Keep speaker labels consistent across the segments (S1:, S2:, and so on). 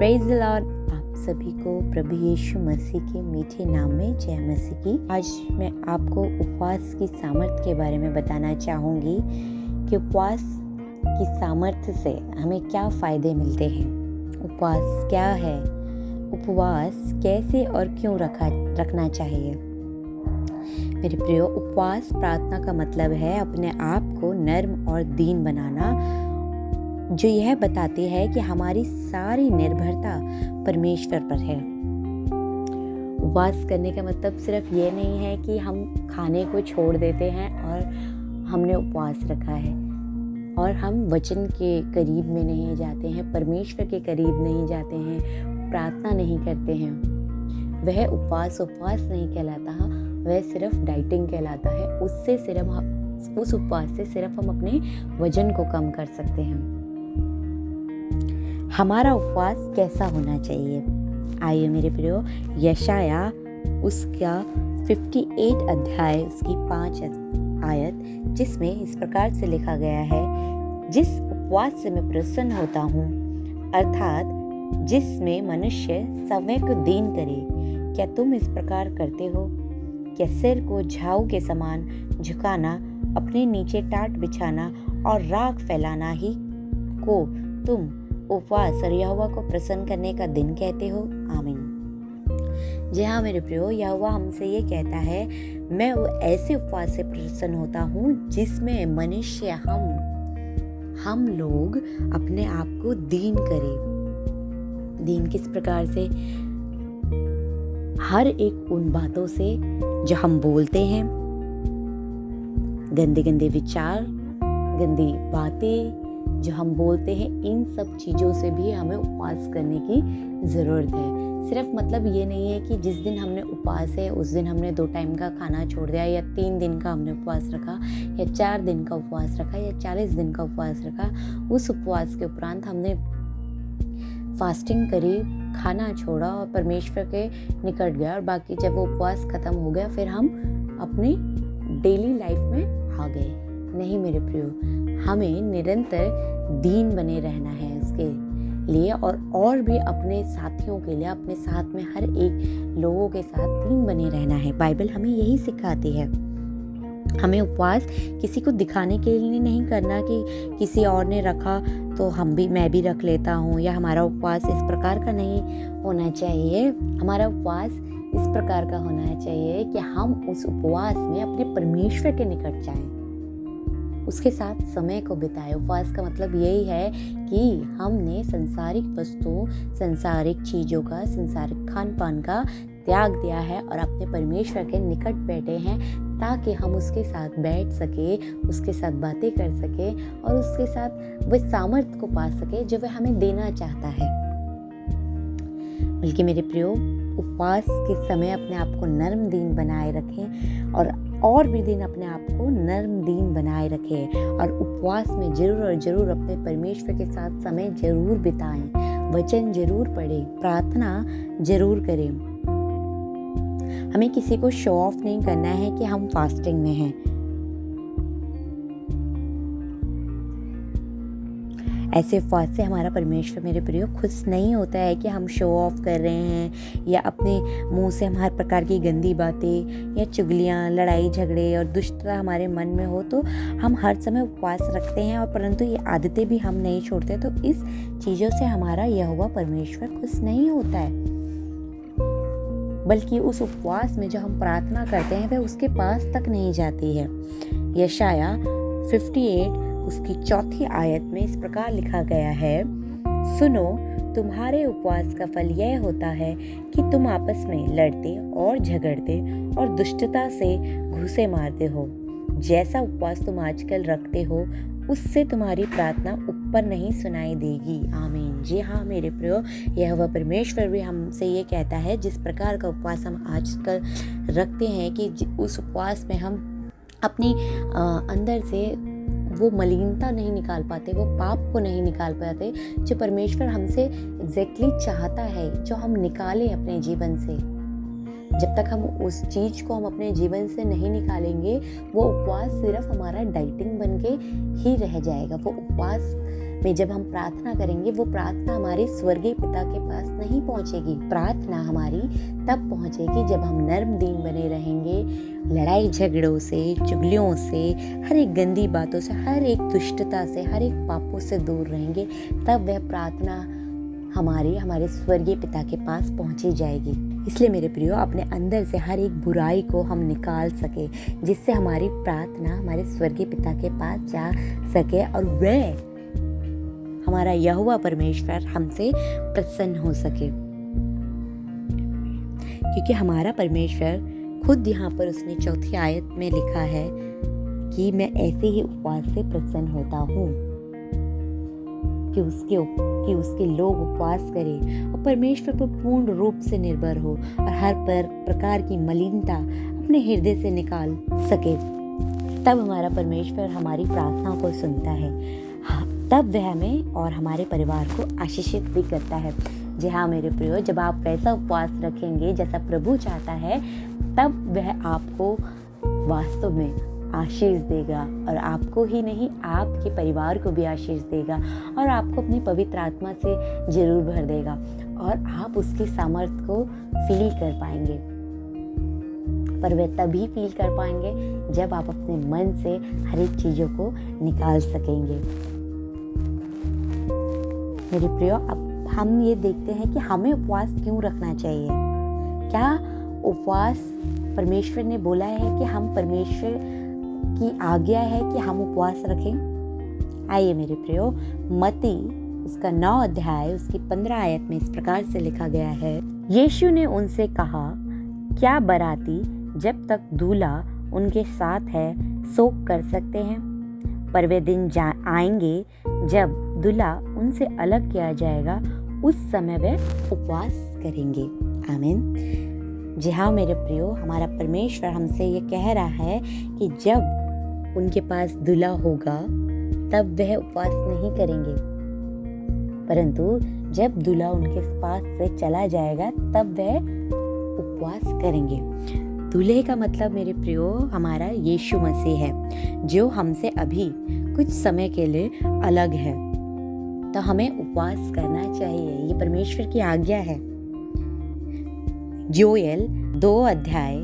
S1: Praise the Lord. आप सभी को प्रभु यीशु मसीह के मीठे नाम में जय मसीह की। आज मैं आपको उपवास की सामर्थ्य के बारे में बताना चाहूँगी कि उपवास की सामर्थ्य से हमें क्या फ़ायदे मिलते हैं। उपवास क्या है, उपवास कैसे और क्यों रखना चाहिए। मेरे प्रियो, उपवास प्रार्थना का मतलब है अपने आप को नर्म और दीन बनाना, जो यह बताती है कि हमारी सारी निर्भरता परमेश्वर पर है। उपवास करने का मतलब सिर्फ ये नहीं है कि हम खाने को छोड़ देते हैं और हमने उपवास रखा है और हम वचन के करीब में नहीं जाते हैं, परमेश्वर के करीब नहीं जाते हैं, प्रार्थना नहीं करते हैं। वह उपवास नहीं कहलाता, वह सिर्फ डाइटिंग कहलाता है। उस उपवास से सिर्फ हम अपने वजन को कम कर सकते हैं। हमारा उपवास कैसा होना चाहिए? आइए मेरे प्रियो, यशाया उसका 58 अध्याय उसकी 5 आयत, जिसमें इस प्रकार से लिखा गया है, जिस उपवास से मैं प्रसन्न होता हूँ, अर्थात जिसमें मनुष्य समय को दीन करे, क्या तुम इस प्रकार करते हो? क्या सिर को झाऊ के समान झुकाना, अपने नीचे टाट बिछाना और राख फैलाना ही को तुम उपवास और यहोवा को प्रसन्न करने का दिन कहते हो? आमीन। जी हाँ मेरे प्रियो, यहोवा हमसे ये कहता है, मैं वो ऐसे उपवास से प्रसन्न होता हूँ जिसमें मनुष्य हम लोग अपने आप को दीन करें। दीन किस प्रकार से? हर एक उन बातों से जो हम बोलते हैं, गंदे विचार, गंदी बातें जो हम बोलते हैं, इन सब चीज़ों से भी हमें उपवास करने की ज़रूरत है। सिर्फ मतलब ये नहीं है कि जिस दिन हमने उपवास है उस दिन हमने 2 टाइम का खाना छोड़ दिया, या 3 दिन का हमने उपवास रखा, या 4 दिन का उपवास रखा, या 40 दिन का उपवास रखा। उस उपवास के उपरांत हमने फास्टिंग करी, खाना छोड़ा और परमेश्वर के निकट गया, और बाकी जब वो उपवास ख़त्म हो गया फिर हम अपनी डेली लाइफ में आ गए। नहीं मेरे प्रियो, हमें निरंतर दीन बने रहना है उसके लिए, और भी अपने साथियों के लिए, अपने साथ में हर एक लोगों के साथ दीन बने रहना है। बाइबल हमें यही सिखाती है। हमें उपवास किसी को दिखाने के लिए नहीं करना कि किसी और ने रखा तो मैं भी रख लेता हूँ, या हमारा उपवास इस प्रकार का नहीं होना चाहिए। हमारा उपवास इस प्रकार का होना चाहिए कि हम उस उपवास में अपने परमेश्वर के निकट जाएं, उसके साथ समय को बिताए। उपवास का मतलब यही है कि हमने संसारिक वस्तुओं, संसारिक चीज़ों का, संसारिक खान पान का त्याग दिया है और अपने परमेश्वर के निकट बैठे हैं, ताकि हम उसके साथ बैठ सके, उसके साथ बातें कर सके और उसके साथ वह सामर्थ्य को पा सके जो वह हमें देना चाहता है। बल्कि मेरे प्रियो, उपवास के समय अपने आप को नर्म दीन बनाए रखें और भी दिन अपने आप को नर्म दीन बनाए रखें, और उपवास में जरूर अपने परमेश्वर के साथ समय जरूर बिताएं, वचन जरूर पढ़ें, प्रार्थना जरूर करें। हमें किसी को शो ऑफ नहीं करना है कि हम फास्टिंग में हैं। ऐसे उपवास से हमारा परमेश्वर मेरे प्रियो खुश नहीं होता है कि हम शो ऑफ कर रहे हैं, या अपने मुंह से हम हर प्रकार की गंदी बातें या चुगलियाँ, लड़ाई झगड़े और दुष्टता हमारे मन में हो तो हम हर समय उपवास रखते हैं, और परंतु ये आदतें भी हम नहीं छोड़ते, तो इस चीज़ों से हमारा यहोवा परमेश्वर खुश नहीं होता है। बल्कि उस उपवास में जो हम प्रार्थना करते हैं वह उसके पास तक नहीं जाती है। यशाया 58 उसकी 4 आयत में इस प्रकार लिखा गया है, सुनो, तुम्हारे उपवास का फल यह होता है कि तुम आपस में लड़ते और झगड़ते और दुष्टता से घूंसे मारते हो। जैसा उपवास तुम आजकल रखते हो, उससे तुम्हारी प्रार्थना ऊपर नहीं सुनाई देगी। आमीन। जी हाँ मेरे प्रियो, यहोवा परमेश्वर भी हमसे ये कहता है, जिस प्रकार का उपवास हम आजकल रखते हैं कि उस उपवास में हम अपनी अंदर से वो मलिनता नहीं निकाल पाते, वो पाप को नहीं निकाल पाते जो परमेश्वर हमसे एग्जैक्टली चाहता है, जो हम निकालें अपने जीवन से। जब तक हम उस चीज़ को हम अपने जीवन से नहीं निकालेंगे, वो उपवास सिर्फ हमारा डाइटिंग बन के ही रह जाएगा। वो उपवास में जब हम प्रार्थना करेंगे, वो प्रार्थना हमारे स्वर्गीय पिता के पास नहीं पहुंचेगी। प्रार्थना हमारी तब पहुंचेगी जब हम नर्म दीन बने रहेंगे, लड़ाई झगड़ों से, चुगलियों से, हर एक गंदी बातों से, हर एक दुष्टता से, हर एक पापों से दूर रहेंगे। तब वह प्रार्थना हमारे स्वर्गीय पिता के पास पहुंची जाएगी। इसलिए मेरे प्रियो, अपने अंदर से हर एक बुराई को हम निकाल सके, जिससे हमारी प्रार्थना हमारे स्वर्गीय पिता के पास जा सके और वह हमारा यहोवा परमेश्वर हमसे प्रसन्न हो सके। क्योंकि हमारा परमेश्वर खुद यहाँ पर उसने 4 आयत में लिखा है कि मैं ऐसे ही उपवास से प्रसन्न होता हूँ कि उसके लोग उपवास करें और परमेश्वर पर पूर्ण रूप से निर्भर हो और हर प्रकार की मलिनता अपने हृदय से निकाल सके। तब हमारा परमेश्वर हमारी प्रार्थना को सुनता है, तब वह हमें और हमारे परिवार को आशीषित भी करता है। जी हाँ मेरे प्रियो, जब आप वैसा उपवास रखेंगे जैसा प्रभु चाहता है, तब वह आपको वास्तव में आशीष देगा और आपको ही नहीं, आपके परिवार को भी आशीष देगा और आपको अपनी पवित्र आत्मा से जरूर भर देगा और आप उसकी सामर्थ्य को फील कर पाएंगे। पर वह तभी फील कर पाएंगे जब आप अपने मन से हर एक चीजों को निकाल सकेंगे। मेरे प्रियो, अब हम ये देखते हैं कि हमें उपवास क्यों रखना चाहिए। क्या उपवास परमेश्वर ने बोला है कि हम परमेश्वर की आज्ञा है कि हम उपवास रखें? आइए मेरे प्रियो, मत्ती उसका 9 अध्याय उसकी 15 आयत में इस प्रकार से लिखा गया है। यीशु ने उनसे कहा, क्या बराती जब तक दूल्हा उनके साथ है शोक कर सकते हैं? पर वे दिन आएंगे जब दूल्हा उनसे अलग किया जाएगा, उस समय वे उपवास करेंगे। आमीन। जी हाँ मेरे प्रियो, हमारा परमेश्वर हमसे ये कह रहा है कि जब उनके पास दूल्हा होगा तब वह उपवास नहीं करेंगे, परंतु जब दूल्हा उनके पास से चला जाएगा तब वह उपवास करेंगे। दूल्हे का मतलब मेरे प्रियो हमारा यीशु मसीह है, जो हमसे अभी कुछ समय के लिए अलग है। तो हमें उपवास करना चाहिए, ये परमेश्वर की आज्ञा है। जोएल 2 अध्याय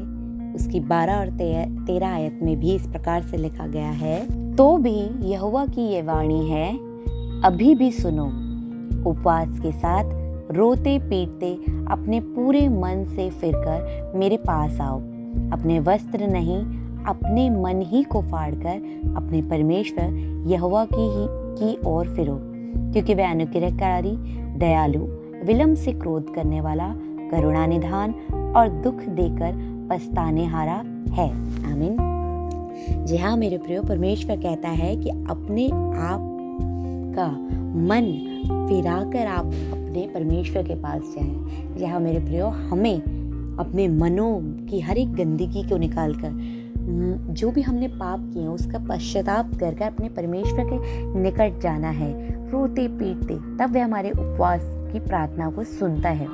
S1: उसकी 12 और 13 आयत में भी इस प्रकार से लिखा गया है, तो भी यहोवा की ये वाणी है, अभी भी सुनो, उपवास के साथ रोते पीटते अपने पूरे मन से फिरकर मेरे पास आओ। अपने वस्त्र नहीं, अपने मन ही को फाड़कर अपने परमेश्वर यहोवा की ओर फिरो, क्योंकि वह अनुग्रहकारी, दयालु, विलंब से क्रोध करने वाला, करुणा निधान और दुख देकर पछताने हारा है। आमीन। जी हाँ मेरे प्रियो, परमेश्वर कहता है कि अपने आप का मन फिराकर आप अपने परमेश्वर के पास जाएं। जी हाँ मेरे प्रियो, हमें अपने मनों की हर एक गंदगी को निकालकर, जो भी हमने पाप किए उसका पश्चाताप करके अपने परमेश्वर के निकट जाना है, रोते पीटते। तब वह हमारे उपवास की प्रार्थना को सुनता है।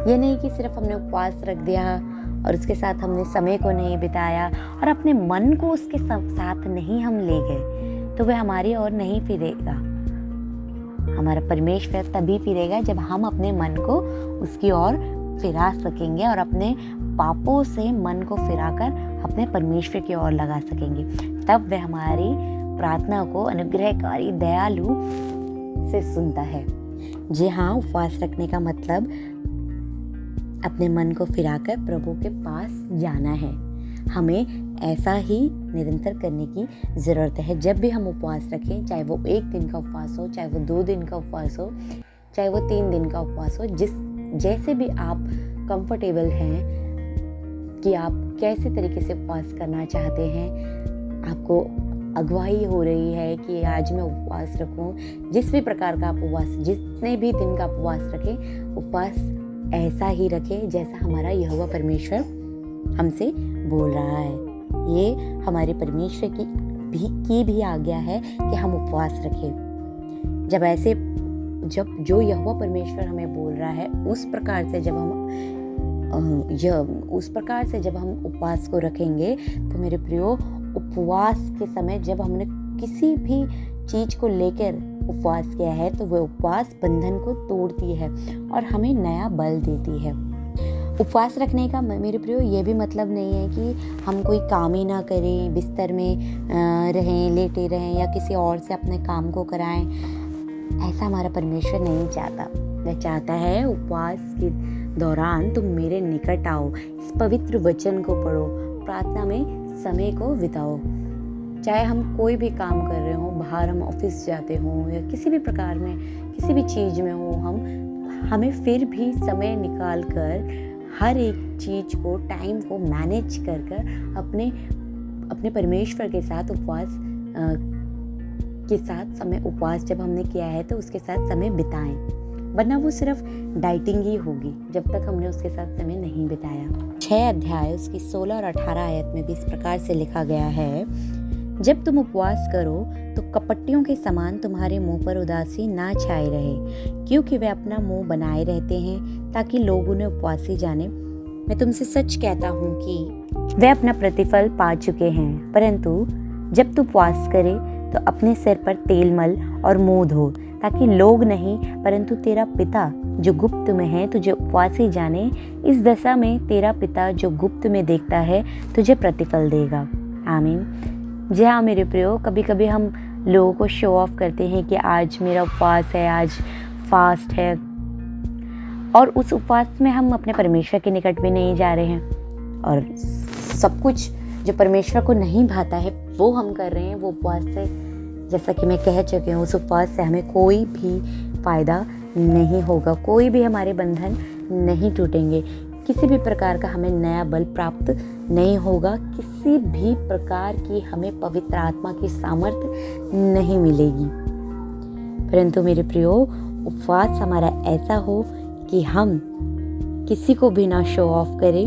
S1: ये नहीं कि सिर्फ हमने उपवास रख दिया और उसके साथ हमने समय को नहीं बिताया और अपने मन को उसके साथ नहीं हम ले गए, तो वह हमारी ओर नहीं फिरेगा। हमारा परमेश्वर तभी फिरेगा जब हम अपने मन को उसकी ओर फिरा सकेंगे और अपने पापों से मन को फिराकर अपने परमेश्वर की ओर लगा सकेंगे। तब वह हमारी प्रार्थना को अनुग्रहकारी, दयालु से सुनता है। जी हाँ, उपवास रखने का मतलब अपने मन को फिराकर प्रभु के पास जाना है। हमें ऐसा ही निरंतर करने की ज़रूरत है। जब भी हम उपवास रखें, चाहे वो 1 दिन का उपवास हो, चाहे वो 2 दिन का उपवास हो, चाहे वो 3 दिन का उपवास हो, जैसे भी आप कंफर्टेबल हैं कि आप कैसे तरीके से उपवास करना चाहते हैं, आपको अगुवाई हो रही है कि आज मैं उपवास रखूं, जिस भी प्रकार का आप उपवास, जितने भी दिन का उपवास रखें, उपवास ऐसा ही रखें जैसा हमारा यहोवा परमेश्वर हमसे बोल रहा है। ये हमारे परमेश्वर की भी आज्ञा है कि हम उपवास रखें। जब जो यहोवा परमेश्वर हमें बोल रहा है उस प्रकार से जब हम उपवास को रखेंगे, तो मेरे प्रियो, उपवास के समय जब हमने किसी भी चीज़ को लेकर उपवास किया है तो वह उपवास बंधन को तोड़ती है और हमें नया बल देती है। उपवास रखने का मेरे प्रियो ये भी मतलब नहीं है कि हम कोई काम ही ना करें, बिस्तर में रहें, लेटे रहें या किसी और से अपने काम को कराएं। ऐसा हमारा परमेश्वर नहीं चाहता। वह चाहता है उपवास के दौरान तुम मेरे निकट आओ, इस पवित्र वचन को पढ़ो, प्रार्थना में समय को बिताओ। चाहे हम कोई भी काम कर रहे हो, बाहर हम ऑफिस जाते हों या किसी भी प्रकार में किसी भी चीज़ में हो, हमें फिर भी समय निकाल कर हर एक चीज़ को, टाइम को मैनेज कर अपने परमेश्वर के साथ उपवास जब हमने किया है तो उसके साथ समय बिताएं। वरना वो सिर्फ डाइटिंग ही होगी जब तक हमने उसके साथ समय नहीं बिताया। 6 अध्याय उसकी 16 और 18 आयत में भी इस प्रकार से लिखा गया है, जब तुम उपवास करो तो कपटियों के समान तुम्हारे मुंह पर उदासी ना छाई रहे, क्योंकि वे अपना मुंह बनाए रहते हैं ताकि लोग उन्हें उपवासी जाने। मैं तुमसे सच कहता हूँ कि वे अपना प्रतिफल पा चुके हैं। परंतु जब तू उपवास करे तो अपने सिर पर तेल मल और मुंह धो, ताकि लोग नहीं परंतु तेरा पिता जो गुप्त में है तुझे उपवासी जाने। इस दशा में तेरा पिता जो गुप्त में देखता है तुझे प्रतिफल देगा। आमीन। जी हाँ मेरे प्रियो, कभी कभी हम लोगों को शो ऑफ करते हैं कि आज मेरा उपवास है, आज फास्ट है, और उस उपवास में हम अपने परमेश्वर के निकट भी नहीं जा रहे हैं और सब कुछ जो परमेश्वर को नहीं भाता है वो हम कर रहे हैं। वो उपवास से, जैसा कि मैं कह चुकी हूँ, उस उपवास से हमें कोई भी फ़ायदा नहीं होगा, कोई भी हमारे बंधन नहीं टूटेंगे, किसी भी प्रकार का हमें नया बल प्राप्त नहीं होगा, किसी भी प्रकार की हमें पवित्र आत्मा की सामर्थ्य नहीं मिलेगी। परंतु मेरे प्रियो, उपवास हमारा ऐसा हो कि हम किसी को भी ना शो ऑफ करें,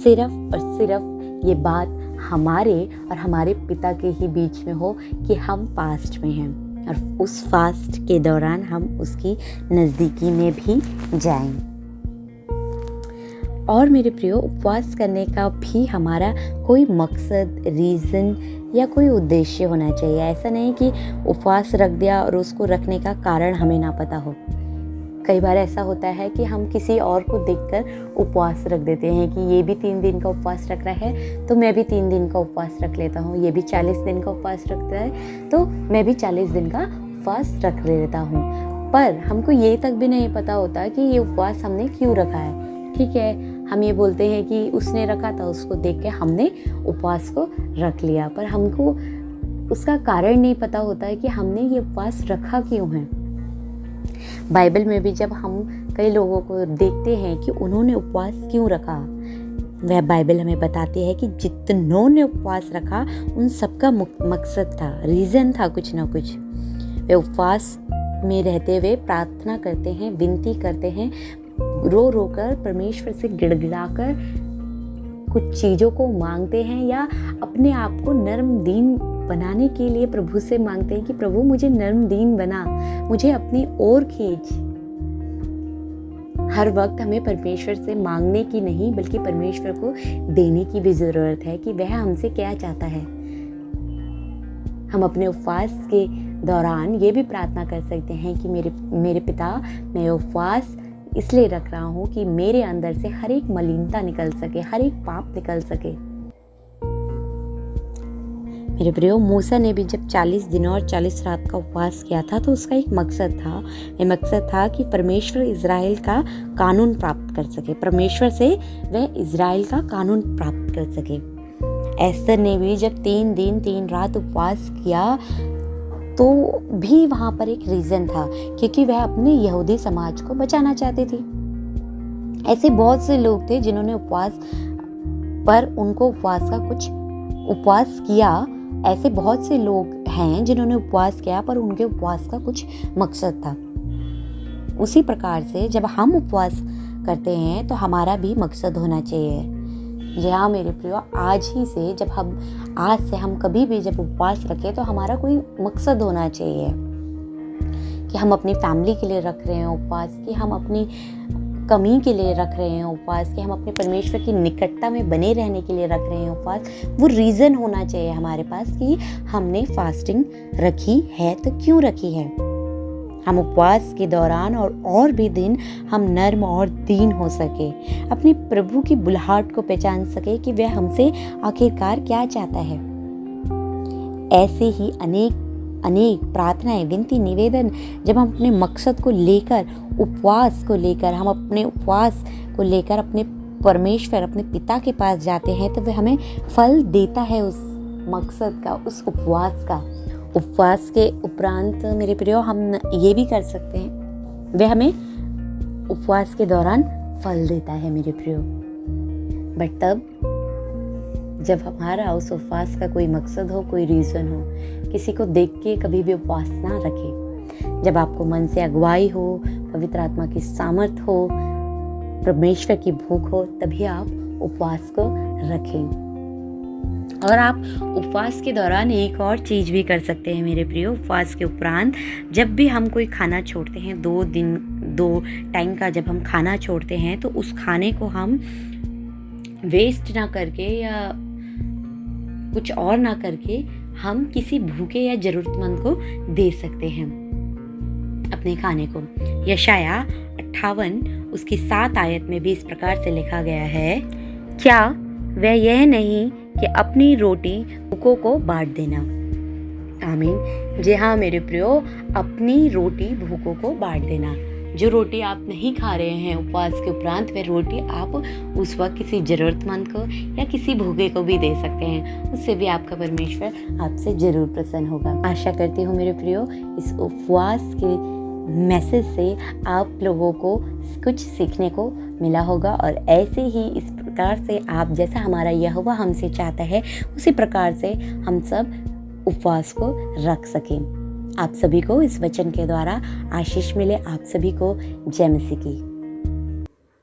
S1: सिर्फ और सिर्फ ये बात हमारे और हमारे पिता के ही बीच में हो कि हम फास्ट में हैं और उस फास्ट के दौरान हम उसकी नज़दीकी में भी जाएं। और मेरे प्रियो, उपवास करने का भी हमारा कोई मकसद, रीज़न या कोई उद्देश्य होना चाहिए। ऐसा नहीं कि उपवास रख दिया और उसको रखने का कारण हमें ना पता हो। कई बार ऐसा होता है कि हम किसी और को देखकर उपवास रख देते हैं कि ये भी 3 दिन का उपवास रख रहा है तो मैं भी 3 दिन का उपवास रख लेता हूँ, ये भी 40 दिन का उपवास रखता है तो मैं भी 40 दिन का उपवास रख लेता हूँ। पर हमको ये तक भी नहीं पता होता कि ये उपवास हमने क्यों रखा है। ठीक है, हम ये बोलते हैं कि उसने रखा था, उसको देख के हमने उपवास को रख लिया, पर हमको उसका कारण नहीं पता होता है कि हमने ये उपवास रखा क्यों है। बाइबल में भी जब हम कई लोगों को देखते हैं कि उन्होंने उपवास क्यों रखा, वह बाइबल हमें बताती है कि जितनों ने उपवास रखा उन सबका मकसद था, रीज़न था कुछ ना कुछ। वे उपवास में रहते हुए प्रार्थना करते हैं, विनती करते हैं, रो रो कर परमेश्वर से गिड़गिड़ा कर कुछ चीज़ों को मांगते हैं या अपने आप को नर्म दीन बनाने के लिए प्रभु से मांगते हैं कि प्रभु मुझे नर्म दीन बना, मुझे अपनी ओर खींच। हर वक्त हमें परमेश्वर से मांगने की नहीं बल्कि परमेश्वर को देने की भी ज़रूरत है कि वह हमसे क्या चाहता है। हम अपने उपवास के दौरान ये भी प्रार्थना कर सकते हैं कि मेरे पिता, मैं उपवास इसलिए रख रहा हूँ कि मेरे अंदर से हर एक मलिनता निकल सके, हर एक पाप निकल सके। मेरे प्रियो, मूसा ने भी जब 40 दिनों और 40 रात का उपवास किया था तो उसका एक मकसद था। ये मकसद था कि परमेश्वर इज़राइल का कानून प्राप्त कर सके, परमेश्वर से वह इज़राइल का कानून प्राप्त कर सके। एस्तर ने भी जब 3 दिन 3 रात उपवास किया तो भी वहाँ पर एक रीज़न था, क्योंकि वह अपने यहूदी समाज को बचाना चाहती थी। ऐसे बहुत से लोग थे जिन्होंने उपवास पर उनको उपवास किया। ऐसे बहुत से लोग हैं जिन्होंने उपवास किया पर उनके उपवास का कुछ मकसद था। उसी प्रकार से जब हम उपवास करते हैं तो हमारा भी मकसद होना चाहिए। जी हाँ मेरे प्रियो, आज से हम कभी भी जब उपवास रखें तो हमारा कोई मकसद होना चाहिए कि हम अपनी फैमिली के लिए रख रहे हैं उपवास, कि हम अपनी कमी के लिए रख रहे हैं उपवास, कि हम अपने परमेश्वर की निकटता में बने रहने के लिए रख रहे हैं उपवास, वो रीज़न होना चाहिए हमारे पास कि हमने फास्टिंग रखी है तो क्यों रखी है। हम उपवास के दौरान और भी दिन हम नर्म और दीन हो सके, अपने प्रभु की बुलाहट को पहचान सके कि वह हमसे आखिरकार क्या चाहता है। ऐसे ही अनेक प्रार्थनाएं, विनती, निवेदन जब हम अपने मकसद को लेकर, उपवास को लेकर, हम अपने उपवास को लेकर अपने परमेश्वर, अपने पिता के पास जाते हैं, तो वह हमें फल देता है उस मकसद का, उस उपवास का। उपवास के उपरांत मेरे प्रियो हम ये भी कर सकते हैं, वह हमें उपवास के दौरान फल देता है मेरे प्रियो। बट तब जब हमारा उस उपवास का कोई मकसद हो, कोई रीज़न हो, किसी को देख के कभी भी उपवास ना रखें। जब आपको मन से अगुवाई हो, पवित्र आत्मा की सामर्थ हो, परमेश्वर की भूख हो, तभी आप उपवास को रखें। और आप उपवास के दौरान एक और चीज़ भी कर सकते हैं मेरे प्रियो। उपवास के उपरांत जब भी हम कोई खाना छोड़ते हैं, 2 टाइम का जब हम खाना छोड़ते हैं, तो उस खाने को हम वेस्ट ना करके या कुछ और ना करके हम किसी भूखे या ज़रूरतमंद को दे सकते हैं अपने खाने को। यशाया 58 उसकी 7 आयत में भी इस प्रकार से लिखा गया है, क्या वह यह नहीं कि अपनी रोटी भूखों को बांट देना। आमीन। जी हाँ मेरे प्रियो, अपनी रोटी भूखों को बांट देना। जो रोटी आप नहीं खा रहे हैं उपवास के उपरांत, वह रोटी आप उस वक्त किसी ज़रूरतमंद को या किसी भूखे को भी दे सकते हैं। उससे भी आपका परमेश्वर आपसे ज़रूर प्रसन्न होगा। आशा करती हूँ मेरे प्रियो, इस उपवास के मैसेज से आप लोगों को कुछ सीखने को मिला होगा, और ऐसे ही इस प्रकार से आप, जैसा हमारा यहोवा हमसे चाहता है, उसी प्रकार से हम सब उपवास को रख सकें। आप सभी को इस वचन के द्वारा आशीष मिले। आप सभी को जय मसीह की।